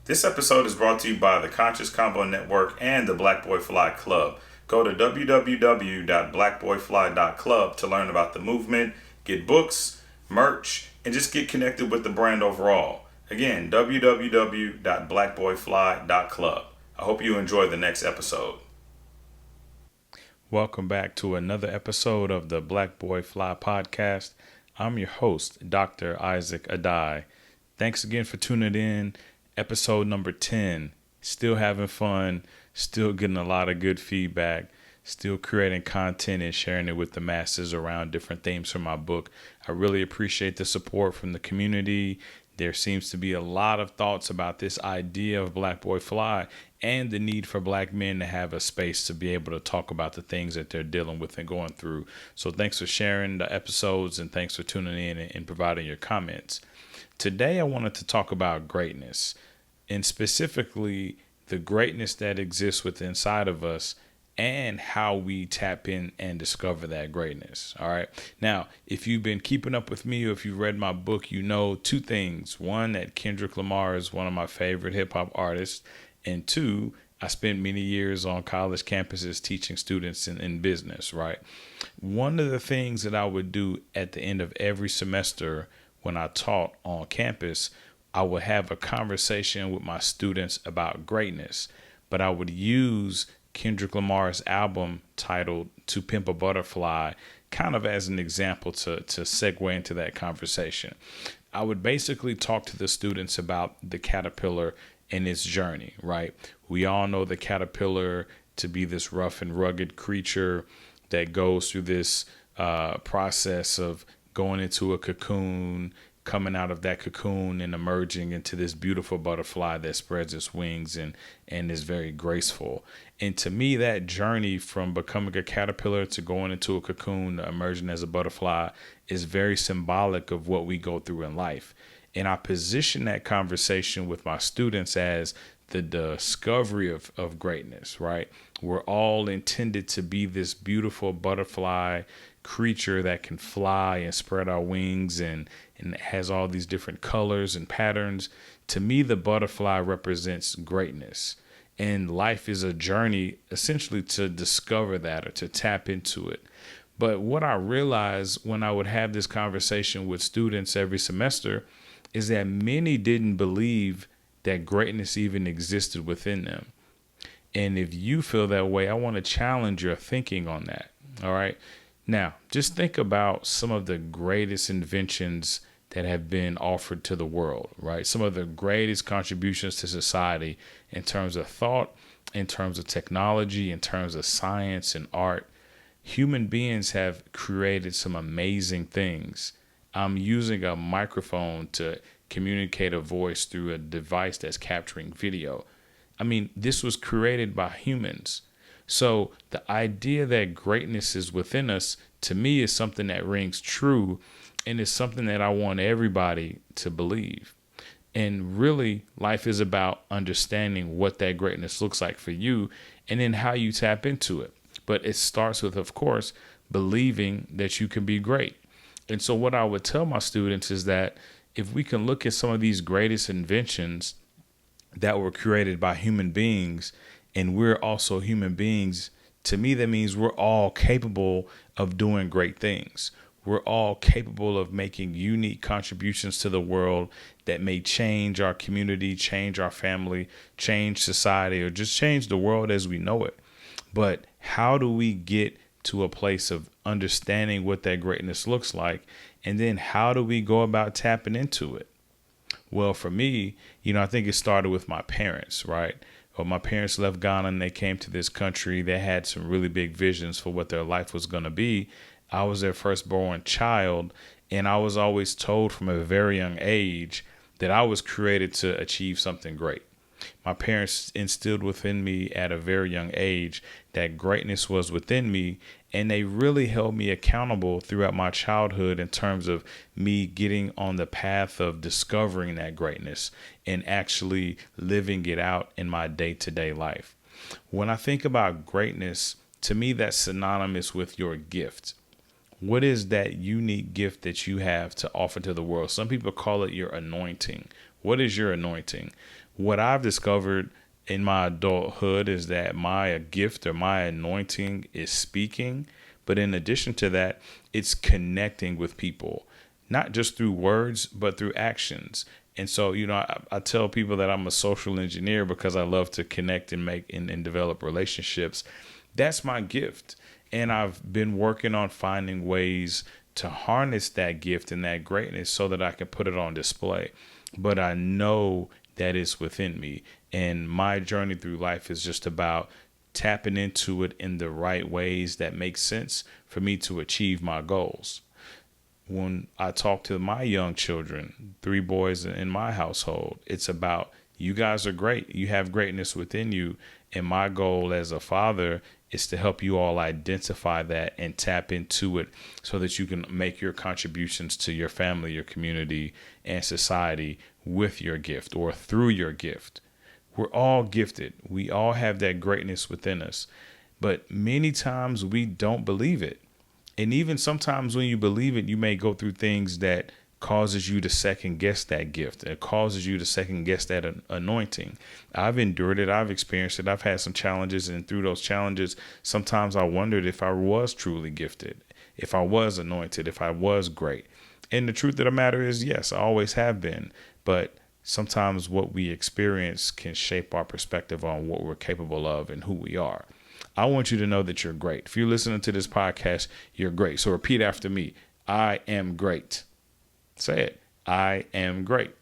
This episode is brought to you by the Conscious Combo Network and the Black Boy Fly Club. Go to www.blackboyfly.club to learn about the movement, get books, merch, and just get connected with the brand overall. Again, www.blackboyfly.club. I hope you enjoy the next episode. Welcome back to another episode of the Black Boy Fly podcast. I'm your host, Dr. Isaac Addae. Thanks again for tuning in. Episode number 10, still having fun, still getting a lot of good feedback, still creating content and sharing it with the masses around different themes from my book. I really appreciate the support from the community. There seems to be a lot of thoughts about this idea of Black Boy Fly and the need for Black men to have a space to be able to talk about the things that they're dealing with and going through. So thanks for sharing the episodes and thanks for tuning in and providing your comments. Today, I wanted to talk about greatness, and specifically the greatness that exists within inside of us and how we tap in and discover that greatness. All right. Now, if you've been keeping up with me or if you've read my book, you know two things. One, that Kendrick Lamar is one of my favorite hip hop artists. And two, I spent many years on college campuses teaching students in business. Right. One of the things that I would do at the end of every semester when I taught on campus, I would have a conversation with my students about greatness, but I would use Kendrick Lamar's album titled To Pimp A Butterfly kind of as an example to segue into that conversation. I would basically talk to the students about the caterpillar and its journey, right? We all know the caterpillar to be this rough and rugged creature that goes through this process of going into a cocoon, coming out of that cocoon and emerging into this beautiful butterfly that spreads its wings and is very graceful. And to me, that journey from becoming a caterpillar to going into a cocoon, emerging as a butterfly, is very symbolic of what we go through in life. And I position that conversation with my students as the discovery of greatness, right? We're all intended to be this beautiful butterfly creature that can fly and spread our wings and has all these different colors and patterns. To me, the butterfly represents greatness. And life is a journey essentially to discover that or to tap into it. But what I realized when I would have this conversation with students every semester is that many didn't believe that greatness even existed within them. And if you feel that way, I want to challenge your thinking on that. All right. Now, just think about some of the greatest inventions that have been offered to the world, right? Some of the greatest contributions to society in terms of thought, in terms of technology, in terms of science and art. Human beings have created some amazing things. I'm using a microphone to communicate a voice through a device that's capturing video. I mean, this was created by humans. So the idea that greatness is within us, to me, is something that rings true and is something that I want everybody to believe. And really, life is about understanding what that greatness looks like for you and then how you tap into it. But it starts with, of course, believing that you can be great. And so what I would tell my students is that if we can look at some of these greatest inventions that were created by human beings, and we're also human beings, to me, that means we're all capable of doing great things. We're all capable of making unique contributions to the world that may change our community, change our family, change society, or just change the world as we know it. But how do we get to a place of understanding what that greatness looks like? And then how do we go about tapping into it? Well, for me, I think it started with my parents, right? Well, my parents left Ghana and they came to this country. They had some really big visions for what their life was going to be. I was their firstborn child, and I was always told from a very young age that I was created to achieve something great. My parents instilled within me at a very young age that greatness was within me, and they really held me accountable throughout my childhood in terms of me getting on the path of discovering that greatness and actually living it out in my day-to-day life. When I think about greatness, to me, that's synonymous with your gift. What is that unique gift that you have to offer to the world? Some people call it your anointing. What is your anointing? What I've discovered in my adulthood is that my gift or my anointing is speaking. But in addition to that, it's connecting with people, not just through words, but through actions. And so, I tell people that I'm a social engineer because I love to connect and make and develop relationships. That's my gift. And I've been working on finding ways to harness that gift and that greatness so that I can put it on display. But I know that is within me. And my journey through life is just about tapping into it in the right ways that make sense for me to achieve my goals. When I talk to my young children, 3 boys in my household, it's about, you guys are great. You have greatness within you. And my goal as a father is to help you all identify that and tap into it so that you can make your contributions to your family, your community, and society with your gift or through your gift. We're all gifted. We all have that greatness within us. But many times we don't believe it. And even sometimes when you believe it, you may go through things that causes you to second guess that gift. It causes you to second guess that anointing. I've endured it. I've experienced it. I've had some challenges. And through those challenges, sometimes I wondered if I was truly gifted, if I was anointed, if I was great. And the truth of the matter is, yes, I always have been. But sometimes what we experience can shape our perspective on what we're capable of and who we are. I want you to know that you're great. If you're listening to this podcast, you're great. So repeat after me. I am great. Say it. I am great.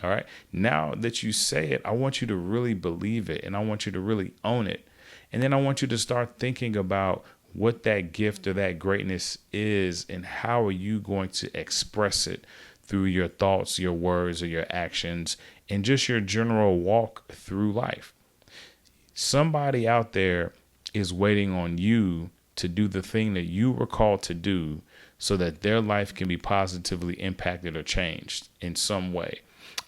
All right. Now that you say it, I want you to really believe it, and I want you to really own it. And then I want you to start thinking about what that gift or that greatness is and how are you going to express it through your thoughts, your words, or your actions, and just your general walk through life. Somebody out there is waiting on you to do the thing that you were called to do so that their life can be positively impacted or changed in some way.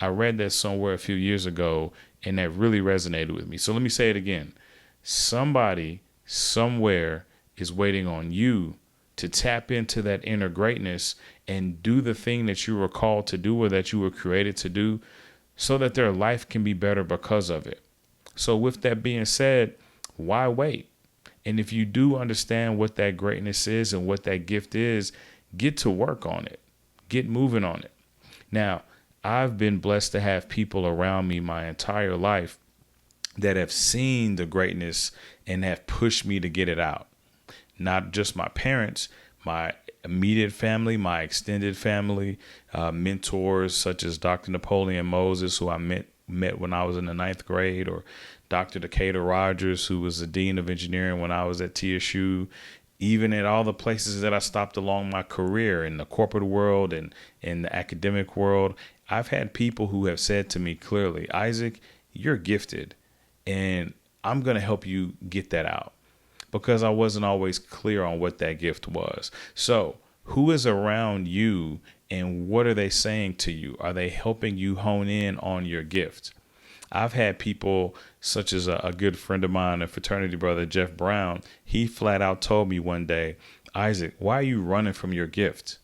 I read that somewhere a few years ago, and that really resonated with me. So let me say it again. Somebody somewhere is waiting on you to tap into that inner greatness and do the thing that you were called to do or that you were created to do so that their life can be better because of it. So with that being said, why wait? And if you do understand what that greatness is and what that gift is, get to work on it. Get moving on it. Now, I've been blessed to have people around me my entire life that have seen the greatness and have pushed me to get it out. Not just my parents, my immediate family, my extended family, mentors such as Dr. Napoleon Moses, who I met when I was in the 9th grade, or Dr. Decatur Rogers, who was the dean of engineering when I was at TSU, even at all the places that I stopped along my career in the corporate world and in the academic world. I've had people who have said to me clearly, Isaac, you're gifted, and I'm going to help you get that out, because I wasn't always clear on what that gift was. So who is around you and what are they saying to you? Are they helping you hone in on your gift? I've had people such as a good friend of mine, a fraternity brother, Jeff Brown. He flat out told me one day, Isaac, why are you running from your gift?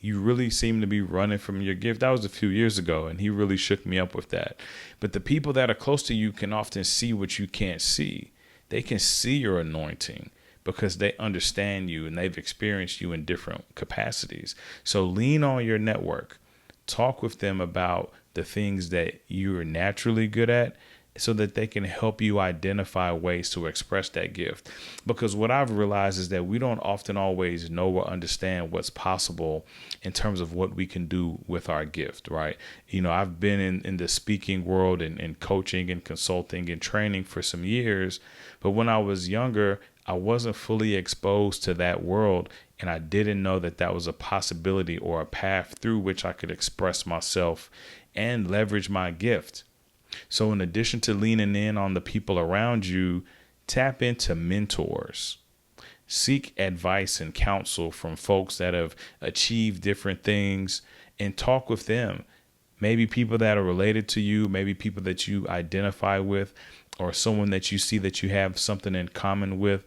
You really seem to be running from your gift. That was a few years ago, and he really shook me up with that. But the people that are close to you can often see what you can't see. They can see your anointing because they understand you and they've experienced you in different capacities. So lean on your network. Talk with them about the things that you are naturally good at so that they can help you identify ways to express that gift. Because what I've realized is that we don't often always know or understand what's possible in terms of what we can do with our gift, right? I've been in the speaking world and coaching and consulting and training for some years. But when I was younger, I wasn't fully exposed to that world, and I didn't know that that was a possibility or a path through which I could express myself and leverage my gift. So in addition to leaning in on the people around you, tap into mentors. Seek advice and counsel from folks that have achieved different things and talk with them. Maybe people that are related to you, maybe people that you identify with, or someone that you see that you have something in common with.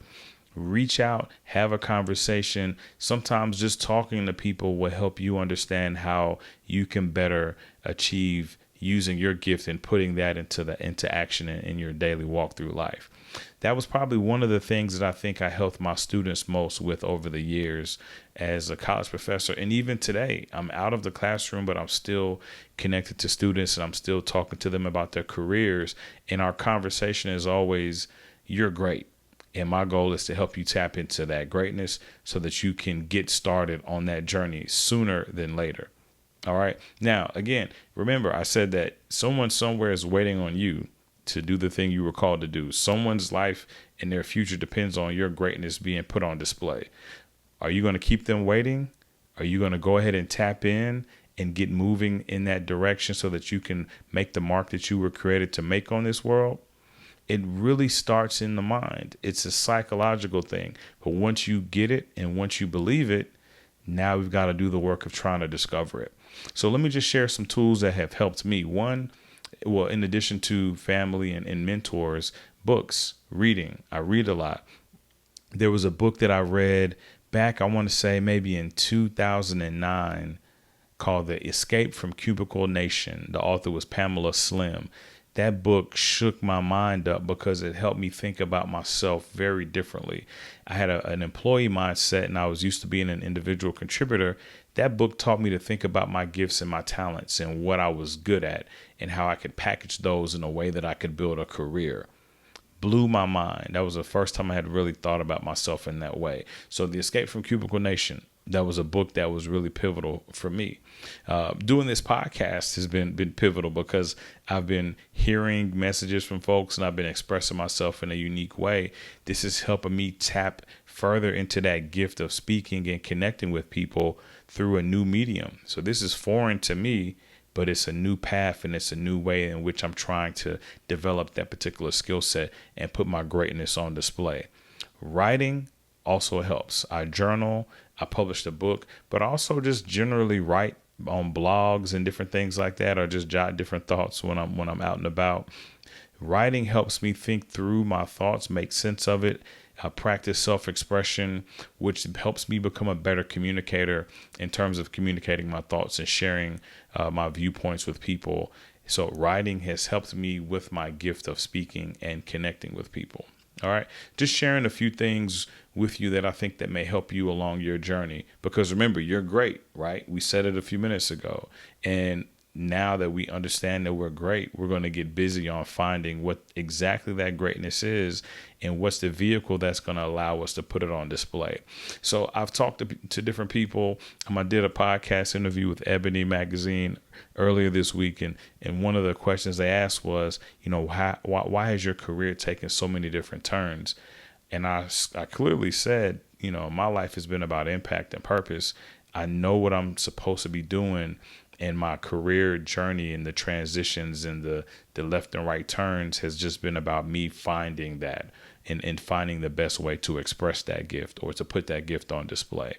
Reach out, have a conversation. Sometimes just talking to people will help you understand how you can better achieve using your gift and putting that into action in your daily walk through life. That was probably one of the things that I think I helped my students most with over the years as a college professor. And even today, I'm out of the classroom, but I'm still connected to students and I'm still talking to them about their careers. And our conversation is always, you're great. And my goal is to help you tap into that greatness so that you can get started on that journey sooner than later. All right. Now, again, remember, I said that someone somewhere is waiting on you to do the thing you were called to do. Someone's life and their future depends on your greatness being put on display. Are you going to keep them waiting? Are you going to go ahead and tap in and get moving in that direction so that you can make the mark that you were created to make on this world? It really starts in the mind. It's a psychological thing. But once you get it and once you believe it, now we've got to do the work of trying to discover it. So let me just share some tools that have helped me. One, well, in addition to family and mentors, books, reading. I read a lot. There was a book that I read back, I want to say maybe in 2009, called The Escape from Cubicle Nation. The author was Pamela Slim. That book shook my mind up because it helped me think about myself very differently. I had an employee mindset and I was used to being an individual contributor. That book taught me to think about my gifts and my talents and what I was good at and how I could package those in a way that I could build a career. Blew my mind. That was the first time I had really thought about myself in that way. So The Escape from Cubicle Nation, that was a book that was really pivotal for me. Doing this podcast has been pivotal because I've been hearing messages from folks and I've been expressing myself in a unique way. This is helping me tap further into that gift of speaking and connecting with people through a new medium. So this is foreign to me, but it's a new path and it's a new way in which I'm trying to develop that particular skill set and put my greatness on display. Writing also helps. I journal, I published a book, but also just generally write on blogs and different things like that, or just jot different thoughts when I'm out and about. Writing helps me think through my thoughts, make sense of it. I practice self-expression, which helps me become a better communicator in terms of communicating my thoughts and sharing my viewpoints with people. So writing has helped me with my gift of speaking and connecting with people. All right. Just sharing a few things with you that I think that may help you along your journey, because remember, you're great, right? We said it a few minutes ago. And now that we understand that we're great, we're going to get busy on finding what exactly that greatness is and what's the vehicle that's going to allow us to put it on display. So I've talked to different people. I did a podcast interview with Ebony Magazine earlier this week. And one of the questions they asked was, why has your career taken so many different turns? And I clearly said, my life has been about impact and purpose. I know what I'm supposed to be doing. And my career journey and the transitions and the left and right turns has just been about me finding that and finding the best way to express that gift or to put that gift on display.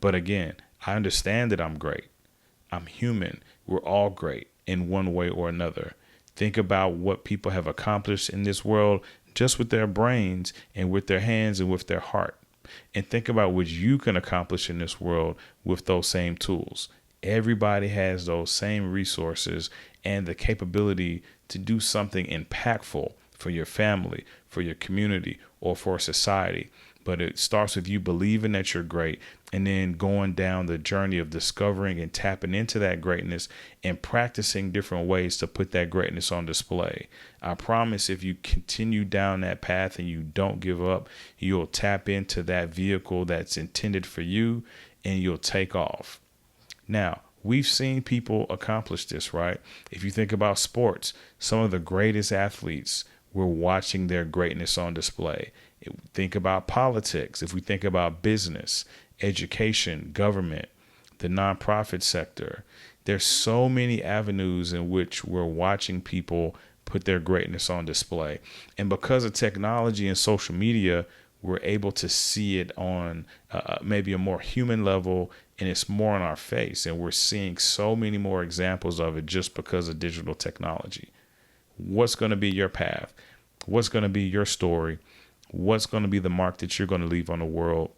But again, I understand that I'm great. I'm human. We're all great in one way or another. Think about what people have accomplished in this world just with their brains and with their hands and with their heart. And think about what you can accomplish in this world with those same tools. Everybody has those same resources and the capability to do something impactful for your family, for your community, or for society. But it starts with you believing that you're great and then going down the journey of discovering and tapping into that greatness and practicing different ways to put that greatness on display. I promise if you continue down that path and you don't give up, you'll tap into that vehicle that's intended for you and you'll take off. Now, we've seen people accomplish this, right? If you think about sports, some of the greatest athletes, we're watching their greatness on display. Think about politics. If we think about business, education, government, the nonprofit sector, there's so many avenues in which we're watching people put their greatness on display. And because of technology and social media, we're able to see it on maybe a more human level, and it's more in our face. And we're seeing so many more examples of it just because of digital technology. What's going to be your path? What's going to be your story? What's going to be the mark that you're going to leave on the world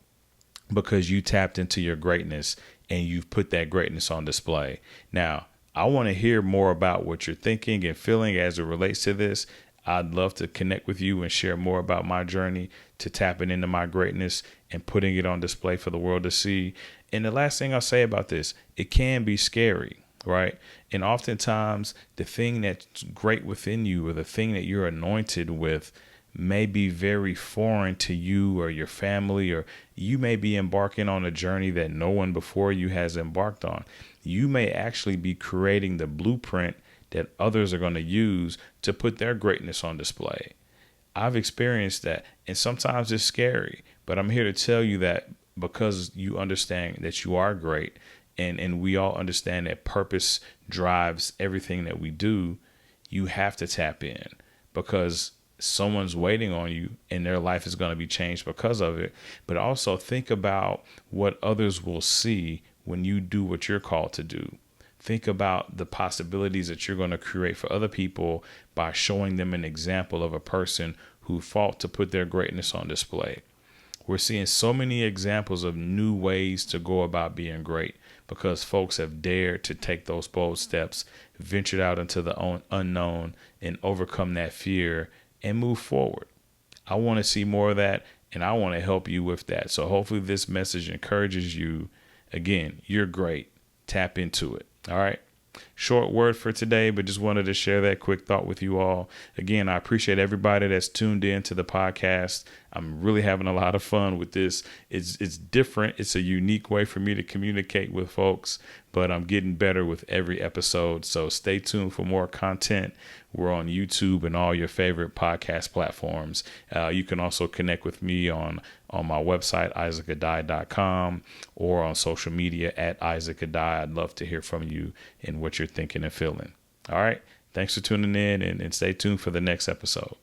because you tapped into your greatness and you've put that greatness on display? Now, I want to hear more about what you're thinking and feeling as it relates to this. I'd love to connect with you and share more about my journey to tapping into my greatness and putting it on display for the world to see. And the last thing I'll say about this, it can be scary, right? And oftentimes the thing that's great within you, or the thing that you're anointed with, may be very foreign to you or your family, or you may be embarking on a journey that no one before you has embarked on. You may actually be creating the blueprint that others are going to use to put their greatness on display. I've experienced that, and sometimes it's scary, but I'm here to tell you that because you understand that you are great, and we all understand that purpose drives everything that we do, you have to tap in, because someone's waiting on you and their life is going to be changed because of it. But also think about what others will see when you do what you're called to do. Think about the possibilities that you're going to create for other people by showing them an example of a person who fought to put their greatness on display. We're seeing so many examples of new ways to go about being great because folks have dared to take those bold steps, ventured out into the unknown, and overcome that fear and move forward. I want to see more of that, and I want to help you with that. So hopefully this message encourages you. Again, you're great. Tap into it. All right. Short word for today, but just wanted to share that quick thought with you all. Again, I appreciate everybody that's tuned in to the podcast. I'm really having a lot of fun with this. It's different. It's a unique way for me to communicate with folks, but I'm getting better with every episode. So stay tuned for more content. We're on YouTube and all your favorite podcast platforms. You can also connect with me on my website, isaacaddae.com, or on social media at isaacaddae. I'd love to hear from you and what you're thinking and feeling. All right. Thanks for tuning in, and stay tuned for the next episode.